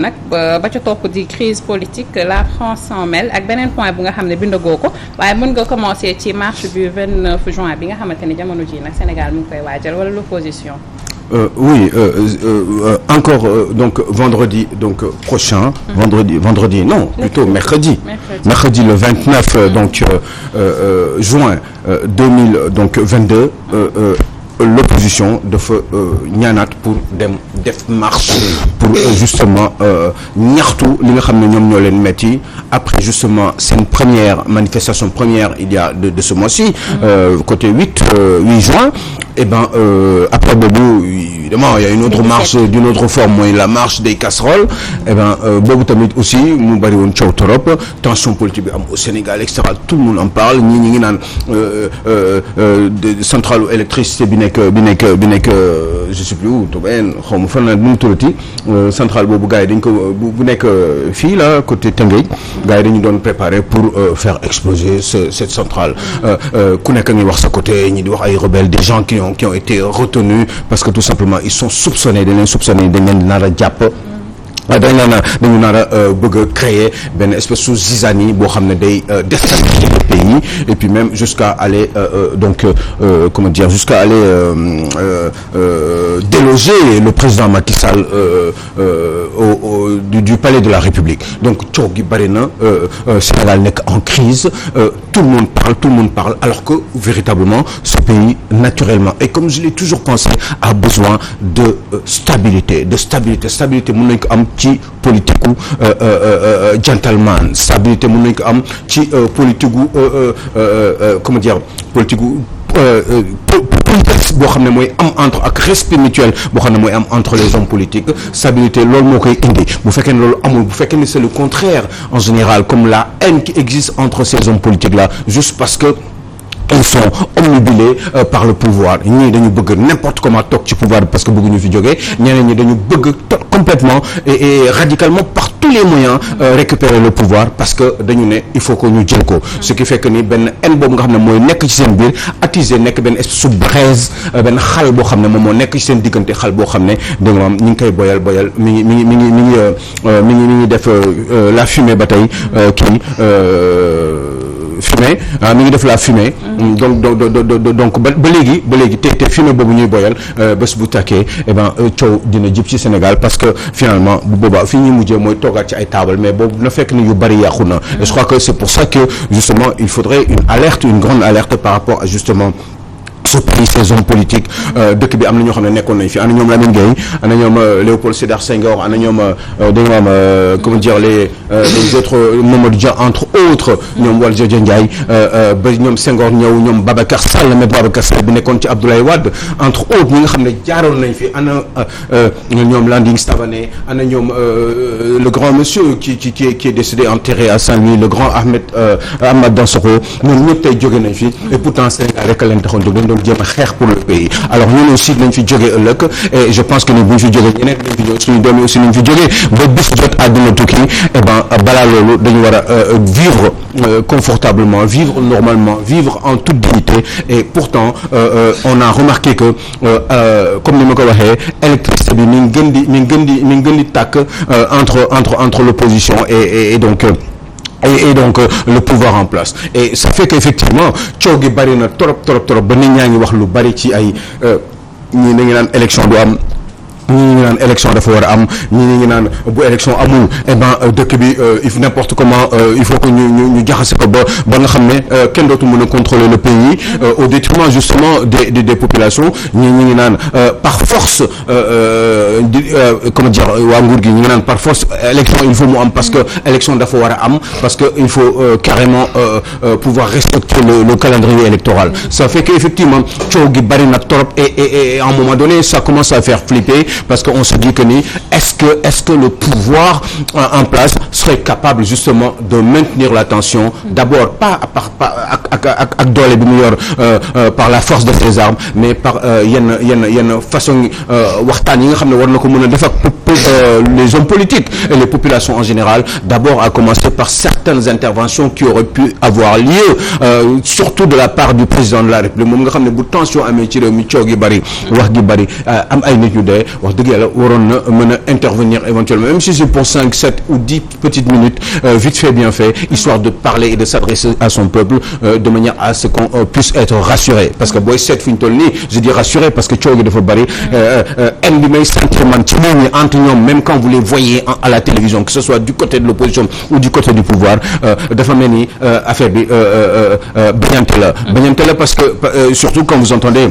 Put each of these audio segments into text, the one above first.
nag ba ca topp di crise politique la France s'en mêle ak beneen point bu nga xam ne bindagoo ko waaye mën nga commencer ci marche du 29 juin bi nga xamante ni jamono ji nag Sénégal mu ngi koy waajal wala l'opposition. Oui, encore donc vendredi donc prochain. Vendredi non plutôt mercredi le 29 donc juin 2022. L'opposition dafa ñaanaat pour dem def marche pour justement ñaxtu li nga xam ne ñoom ñoo leen metti après justement seen première manifestation il y a de ce mois-ci côté 8 juin et ben après boobu évidemment il y a une autre marche d'une autre forme mooy la marche des casseroles et ben boobu tamit aussi mu bari woon coow trop tension politique bi am au Sénégal et cetera tout le monde en parle ñi ngi naan centrale électricité bi nekk je sais plus où Tobène xaw ma fan la nu mu tuddati centrale boobu gars yi dañ ko bu nekk fii là côté Tëngéej gars yi dañu doon préparer pour faire exploser cette centrale ku nekk ngi wax sa côté ñi di wax ay rebelles des gens qui ont été retenus parce que tout simplement ils sont soupçonnés dañ leen nar a jàpp dañu nar a bëgg a créer benn espèce de zizanie boo xam ne day déstabiliser le pays et puis même jusqu'à aller jusqu'à aller déloger le président Macky Sall du palais de la République donc coow gi bari na Sénégal nekk en crise tout le monde parle alors que véritablement ce pays naturellement et comme je l'ai toujours pensé a besoin de stabilité mën nañ ko am ci politique gu gentleman stabilité mën nañ ko am ci politique gu politique gu politesse boo xam ne mooy am entre ak respect mutuel boo xam ne mooy am entre les hommes politiques stabilité loolu moo koy indi bu fekkee ne loolu amul bu fekkee ne c'est le contraire en général comme la haine qui existe entre ces hommes politiques là juste parce que ils sont omnibulés par le pouvoir ñii dañu bëgg n'importe comment toog ci pouvoir parce que bëgguñu fi jógee ñeneen ñi dañu bëgg complètement et radicalement par tous les moyens récupérer le pouvoir parce que dañu ne il faut que ñu jël ko ce qui fait que ni benn haine boobu nga xam ne mooy nekk ci seen biir attisé nekk benn espèce de braise benn xal boo xam ne moom moo nekk ci seen diggante xal boo xam ne da nga am ñu ngi koy boyal mi ngi def la fumée ba tey fumée mi ngi def la fumée donc ba léegi te fumée boobu ñuy boyal bés bu tàkkee et ben coow dina jib ci Sénégal parce que finalement bu boobaa fi ñuy mujjee mooy toogaat ci ay table mais boobu na fekk ni yu bari yàqu na et je crois que c'est pour ça que justement il faudrait une grande alerte par rapport à justement ce pays ces hommes politiques dëkk bi am na ñoo xam ne nekkoon nañ fi ana ñoom Lamine Gueye ana ñoom Léopold Sédar Senghor ana ñoom dañoo am comment dire les autres Mamadou Dia entre autres ñoom Valdiodio Ndiaye ba ñoom Senghor ñëw ñoom Babacar Sall mais Babacar Sall bi nekkoon ci Abdoulaye Wade entre autres ñi nga xam ne jaaroon nañ fi ana ñoom Landing Savané ana ñoom le grand monsieur qui est décédé enterré à Saint-Louis le grand Ahmed Dansokho ñoom ñëpp tey jóge nañ fi et pourtant Sénégal rek a leen taxoon jóg jéem a xeex pour le pays alors ñun aussi nañ fi jógee ëllëg et je pense que ni bu ñu fi jógee ñeneen nañ fi jógee suñu doom yi aussi nañ fi jógee ba bis jot àdduna tukki et ben balaa loolu dañu war a vivre confortablement vivre normalement vivre en toute dignité et pourtant on a remarqué que comme ni ma ko waxee électricité bi mi ngi gën di tàkk entre l'opposition et donc le pouvoir en place et ça fait qu'effectivement coow gi bari na trop ba nit ñaa ngi wax lu bari ci ay ñii da ngi naan élection du am ñii ngi naan élection dafa war a am ñii ngi naan bu élection amul eh ben dëkk bi il faut n'importe comment il faut que ñu jaxase ko ba nga xam ne kenn dootu mën a contrôler le pays au détriment justement des populations ñii ngi naan par force comment dire waa nguur gi ñi ngi naan par force élection il faut mu am parce que élection dafa war a am parce que il faut carrément pouvoir respecter le calendrier électoral ça fait que effectivement coow gi bari na trop et à un moment donné ça commence à faire flipper parce que on se dit que ni est-ce que le pouvoir en place serait capable justement de maintenir la tension d'abord pas ak doole bi mu yor par la force de ses armes mais par yenn façon waxtaan yi nga xam ne war na ko mën a def ak les hommes politiques et les populations en général d'abord à commencer par certaines interventions qui auraient pu avoir lieu surtout de la part du président de la République moom nga xam ne bu tension amee ci réew mi coow gi bari wax gi bari am ay nit ñu dee wax dëgg yàlla waroon na mën a intervenir éventuellement même si c'est pour 5, 7 ou 10 petites minutes vite fait bien fait histoire de parler et de s'adresser à son peuple de manière à ce qu'on puisse être rassuré parce que booy seet fi ñu toll nii je dis rassuré parce que coow gi dafa bari bi may sentir man ci ñoom ñi entre ñoom même quand vous les voyez à la télévision que ce soit du côté de l'opposition ou du côté du pouvoir dafa mel ni affaire bi bañante la parce que surtout quand vous entendez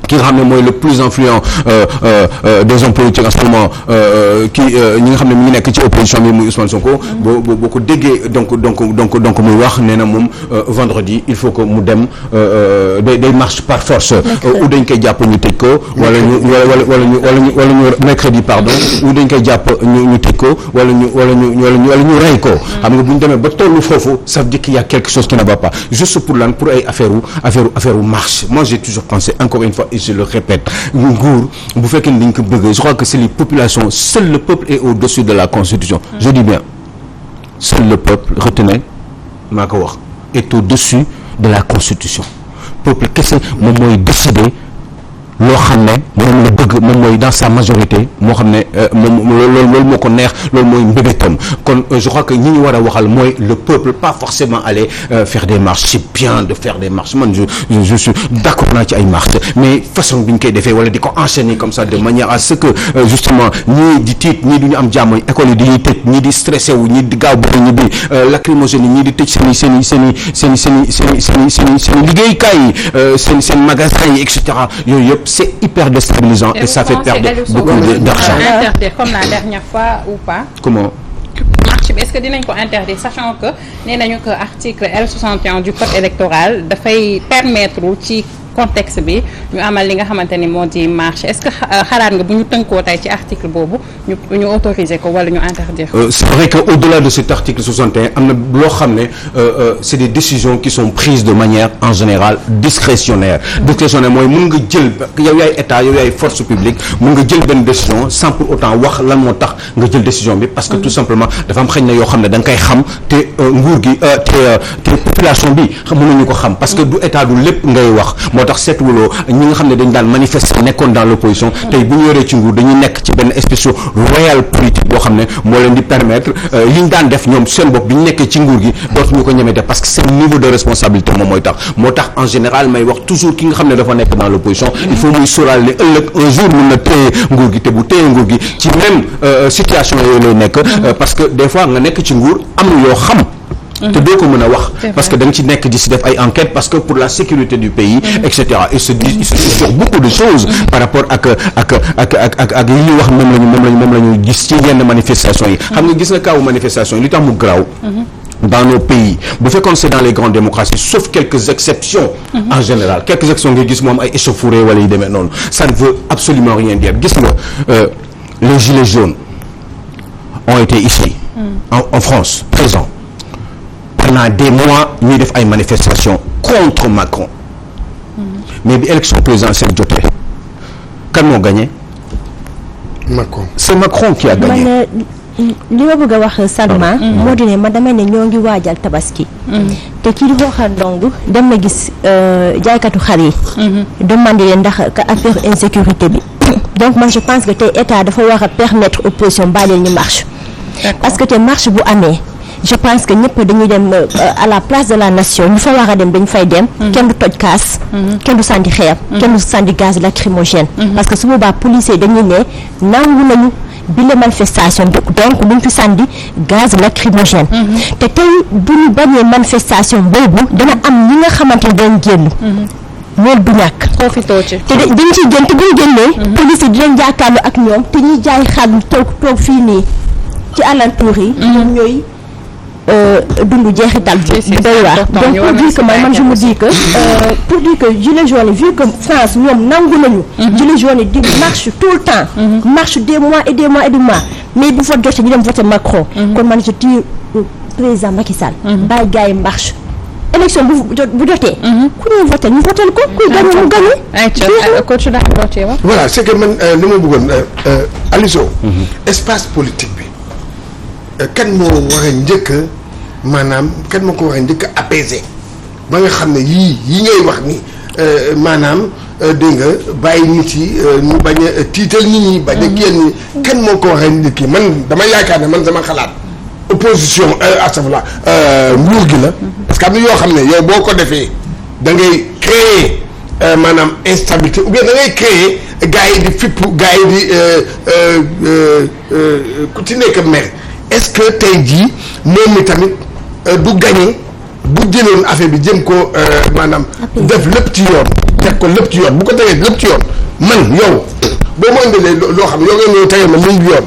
ki nga xam ne mooy le plus influent des hommes politiques en ce moment ñi nga xam ne mi ngi nekk ci opposition bi muy Ousmane Sonko boo ko déggee donc muy wax nee na moom vendredi il faut que mu dem day marche par force ou dañ koy jàpp ñu tëj ko wala ñu mercredi pardon ou dañ koy jàpp ñu tëj ko wala ñu rey ko xam nga bu ñu demee ba tollu foofu ça veut dire qu'il y a quelque chose qui ne va pas juste pour lan pour ay affaire marche moi j'ai toujours pensé encore une fois et je le répète nguur bu fekkee ni dañ ko bëgg je crois que c'est les populations seul le peuple est au-dessus de la constitution je dis bien seul le peuple retenez maa ko wax est au-dessus de la constitution peuple kese moom mooy décider loo xam ne moom la bëgg moom mooy dans sa majorité moo xam ne moom loolu moo ko neex loolu mooy mbébétam kon je crois que ñi ñu war a waxal mooy le peuple pas forcément aller faire des marches c'est bien de faire des marches man je suis d'accord naa ci ay marches mais façon bi ñu koy defee wala di ko enchaîner comme ça de manière à ce que justement ñii di tiit ñii du ñu am jàmm école yi dañuy tëj ñii di stressé wu ñii di gaaw bëgg ñi di lacrymogène ñii di tëj seen liggéeykaay yi seen magasin yi et cetera yooyu yëpp c'est hyper déstabilisant et ça fait perdre beaucoup d'argent. Interdire comme la dernière fois ou pas? Comment? Marche bi est-ce que dinañ ko interdire sachant que nee nañu que article L61 du code électoral dafay permettre ci contexte bi ñu amal li nga xamante ni moo di marche est-ce que xalaat nga bu ñu tënkoo tey ci article boobu ñu autoriser ko wala ñu interdire ko. C'est vrai que au-delà de cet article 61 am na loo xam ne c'est des décisions qui sont prises de manière en général discrétionnaire. Discrétionnaire mooy mën nga jël yow yaay état yow yaay force publique mën nga jël benn décision sans pour autant wax lan moo tax nga jël décision bi parce que tout simplement dafa am xëy na yoo xam ne da nga koy xam te nguur gi te population bi mënuñu ko xam parce que du état du lépp ngay wax. moo tax seetwuloo ñi nga xam ne dañ daan manifester nekkoon dans l'opposition tey bu ñu yoree ci nguur dañuy nekk ci benn espèce royal politique boo xam ne moo leen di permettre li ñu daan def ñoom seen bopp bi ñu nekkee ci nguur gi dootuñu ko ñemee def parce que seen niveau de responsabilité moom moo tax en général may wax toujours ki nga xam ne dafa nekk dans l'opposition il faut muy sóoraal ne ëllëg un jour mën na téye nguur gi te bu téye nguur gi ci même situation yooyu lay nekk parce que des fois nga nekk ci nguur am yoo xam te doo ko mën a wax parce que da nga ci nekk di si def ay enquêtes parce que pour la sécurité du pays et cetera il se dit sur beaucoup de choses par rapport ak li ñuy wax moom la ñu gis ci yenn manifestations yi xam nga gis nga kaawu manifestation yi li tax mu garaaw dans nos pays bu fekkoon c'est dans les grandes démocraties sauf quelques exceptions en général quelques exceptions nga gis moom ay échauffourées wala yu demee noonu ça ne veut absolument rien dire gis nga les gilets jaunes ont été ici en France présents pendant des mois ñuy def ay manifestations contre Macron mais bi élection présidentielle jotee kan moo gagné Macron c'est Macron qui a gagné li ma bëgg a wax Salma moo di ne ma damay ne ñoo ngi waajal tabaski te kii di waxal ndong dem na gis jaaykatu xar yi demandé leen ndax affaire insécurité bi donc man je pense que tey état dafa war a permettre opposition bàyyil ñu marche parce que te marche bu amee je pense que ñëpp dañuy dem à la place de la nation ñu fa war a dem dañ fay dem kenn du toj kaas kenn du sànni xeer kenn du sànni gaz lacrymogène parce que su boobaa policiers dañuy ne nangu nañu bi la manifestation donc buñ fi sànni gaz lacrymogène te tey bu ñu bañee manifestation boobu dana am ñi nga xamante ne dañ génn loolu du ñàkk profitoo ci te dañ ciy génn te bu ñu génnee police yi dinañ jàkkaarloo ak ñoom te ñuy jaay xar toog fii nii ci alentour yi ñoom ñooy dundu jeexital bu doy waar donc pour dire que man je me dis que pour dire que gilets jaunes vu que France ñoom nangu nañu gilets jaunes di marche tout le temps marche des mois et des mois et des mois mais bu vote jotee ñu dem voter Macron kon man je dis président Macky Sall bàyyi gars yi marche élection bu jotee ku ñuy voter ñu voter ko kuy gagné mu gagné coach daa voté wax voilà c'est que man li ma bëggoon Aliou espace politique bi kan moo war a njëkk maanaam kan moo ko war a njëkk a apaiser ba nga xam ne yii ngay wax ni maanaam dégg nga bàyyi nit yi ñu bañ a tiital nit ñi bañ a génn kan moo ko waxee nit ki man dama yaakaar ne man sama xalaat opposition astafurlah nguur gi la parce que am na yoo xam ne yow boo ko defee da ngay créer maanaam instabilité ou bien da ngay créer gars yi di fippu gars yi di ku ci nekk mer est-ce que tey jii moom mi tamit du gagné bu jëloon affaire bi jëm ko maanaam def lépp ci yoon teg ko lépp ci yoon bu ko tegee lépp ci yoon man yow boo ma indilee loo xam ne yow nga ñëw tegee ma léegi yoon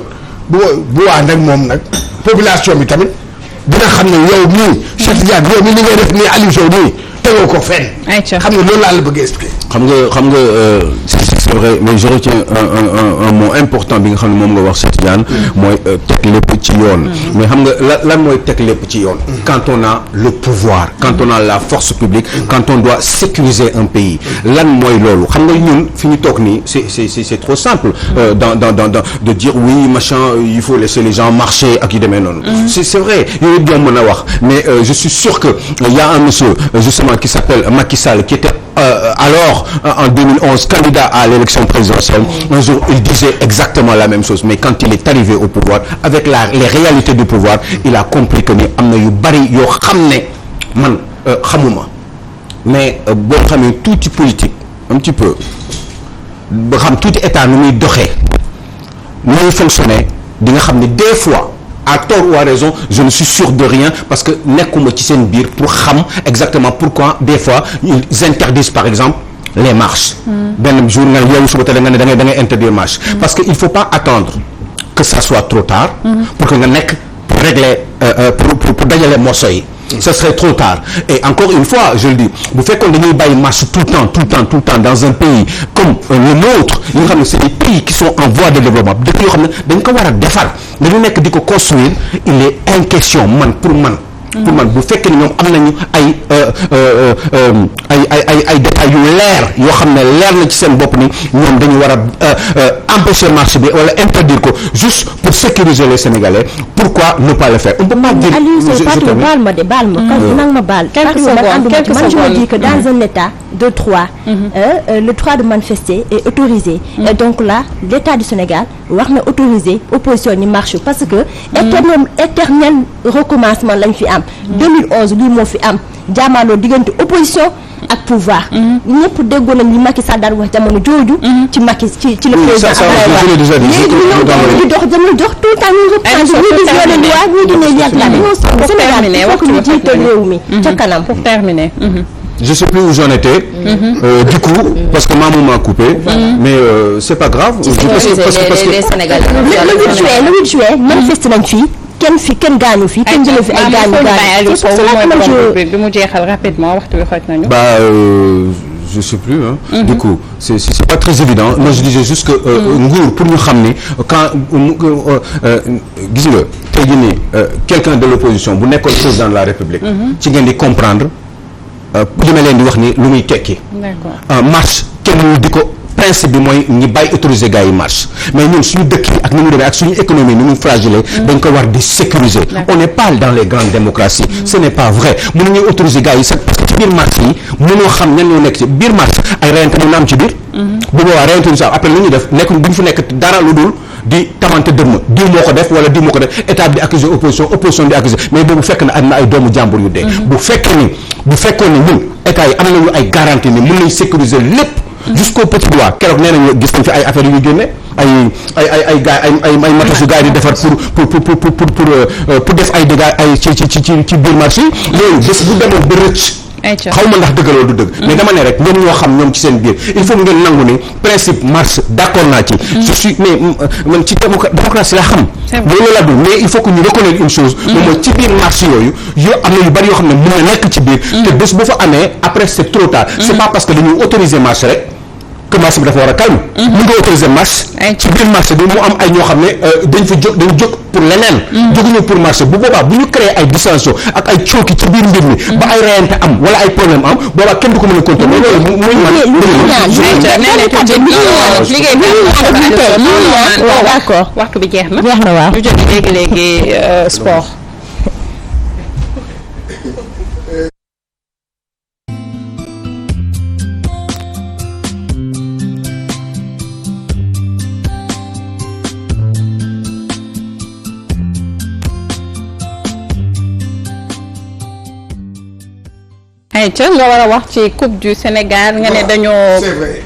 bu waa nag moom nag population bi tamit dina xam ne yow mii Cheikh Tidiane yow mii li ngay def nii Aliou Sow nii tegoo ko fenn. xam nga loolu laa la bëgg a expliquer. xam nga c'est vrai mais je retiens un mot important bi nga xam ne moom nga wax Cheikh Tidiane mooy teg lépp ci yoon. mais xam nga lan mooy teg lépp ci yoon. quand on a le pouvoir quand on a la force publique quand on doit sécuriser un pays lan mooy loolu xam nga ñun fi ñu toog nii c'est trop simple. dans de dire oui machin il faut laisser les gens marcher ak yu demee noonu. c'est vrai yooyu yëpp mën a wax mais je suis sûr que il y a un monsieur justement qui s'appelle Macky Sall qui était alors en 2011 candidat à l'élection présidentielle un jour il disait exactement la même chose mais quand il est arrivé au pouvoir avec les réalités du pouvoir il a compris que ni am na yu bari yoo xam ne man xamuma mais boo xamee tuuti politique un petit peu ba xam tuuti état nu muy doxee nu muy fonctionner di nga xam ne des fois à tort ou à raison je ne suis sûr de rien parce que nekkuma ci seen biir pour xam exactement pourquoi des fois ils interdisent par exemple les marches benn jour nga yow suba teel nga ne da ngay interdire marche parce que il faut pas attendre que ça soit trop tard pour que nga nekk pour régler pour dajale morceaux yi ce serait trop tard et encore une fois je le dis bu fekkoon dañuy bàyyi marche tout le temps dans un pays comme le nôtre yi nga xam ne c'est des pays qui sont en voie de développement dëkk yoo xam ne dañ ko war a defar dañu nekk di ko construire il est une question pour man bu fekkee ne ñoom am nañu ay détails yu leer yoo xam ne leer na ci seen bopp ni ñoom dañu war a empêcher marche bi wala interdire ko juste pour sécuriser les Sénégalais pourquoi ne pas le faire on peut pas dire baal ma nang ma baal quelques secondes man je me dis que dans un état de droit le droit de manifester est autorisé et donc là l'état du Sénégal wax na autoriser opposition ñi marche parce que éternel recommencement lañ fi am 2011 lii moo fi am jaamaaloo diggante opposition ak pouvoir ñëpp déggoon nañ li Macky Sall daan wax jamono jooju ci Macky ci le président léegi ñu dox jamono dox tout le temps ñu reprendre ñii di violé loi ñii di ne liat la dañoo soxla Sénégal fokk ñu jiital réew mi ca kanam pour terminer je sais plus où j'en étais du coup parce que maman m'a coupé mais c'est pas grave parce que les Sénégalais le 8 juin manifeste nañ fii kenn gaañu fi kenn jëlee fi ay gaañu bi mu jeexal rapidement waxtu bi xoj nañu je sais plus du coup c'est pas très évident moi je disais juste que nguur pour ñu xam ni quand gis nga tey jii nii quelqu'un de l'opposition bu nekkoon président de la République ci ngeen di comprendre li ma leen di wax ni lu muy tekki marche kenn mu di ko principe bi mooy ñi bàyyi autoriser gars yi marche mais ñun suñu dëkk yi ak ni mu demee ak suñu économie ni mu fragile dañ ko war di sécuriser on n'est pas dans les grandes démocraties ce n'est pas vrai mënuñu autoriser gars yi sax parce que ci biir marche yi mënoo xam ñan ñoo nekk ci biir marche ay reyante mën na am ci biir bu boobaa reyante sax après lu ñuy def nekk duñ fa nekk dara lu dul di tamante dëmm diw moo ko def wala diw moo ko def état bi di accuser opposition di accuser mais boobu fekk na am na ay doomu jàmbur yu dee bu fekkoon ni ñun état yi am nañu ay garantie ni mën nañ sécuriser lépp jusqu'au petit doigt keroog nee nañu gis nañ fi ay affaires yu ñu génne ay gars ay matos yu gars yi di defar pour def ay dégâts ay ci biir marché yi loolu bés bu demoon ba rëcc xaw ma ndax dëgg loolu du dëgg mais dama ne rek ñoom ñoo xam ñoom ci seen biir il faut ngeen nangu ni principe marche d'accord naa ci je suis mais man ci démocratie la xam loolu la dul mais il faut que ñu reconnaître une chose moom mooy ci biir marche yooyu am na yu bari yoo xam ne mën na nekk ci biir te bés bu fa amee après c'est trop tard c'est pas parce que dañuy autoriser marche rek que marche bi dafa war a calme mën nga autoriser marche ci biir marché bi mu am ay ñoo xam ne dañ jóg pour leneen jóguñu pour marché bu boobaa bu ñu créer ay dissension ak ay cooki ci biir mbir mi ba ay reyante am wala ay problème am boobaa kenn du ko mën a contrôler loolu muy d'accord waxtu bi jeex na waaw ñu jóge léegi sport ayca nga war a wax ci Coupe du Sénégal nga ne dañoo. C'est vrai.